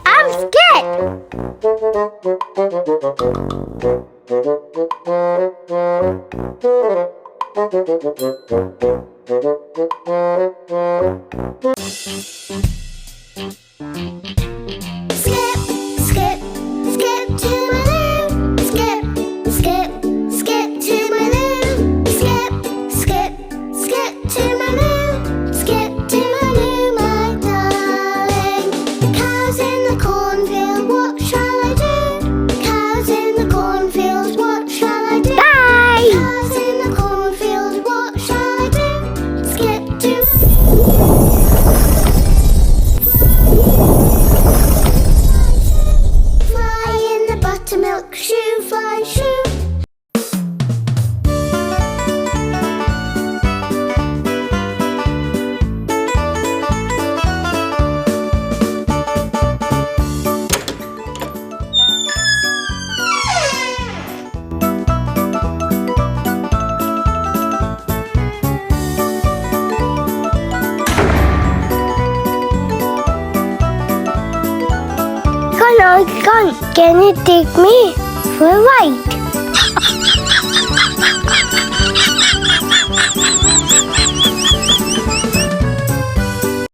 I'm scared. Skip, skip, skip to my loo. Skip, skip, skip to my loo. Skip, skip, skip to my loo. Skip to my loo, my darling. The cows in the cornfield, what shall I do? The cows in the cornfield, what shall I do? Bye! The cows in the cornfield, what shall I do? Skip to fly in the buttermilk shoe, fly shoe. Can you take me for a ride?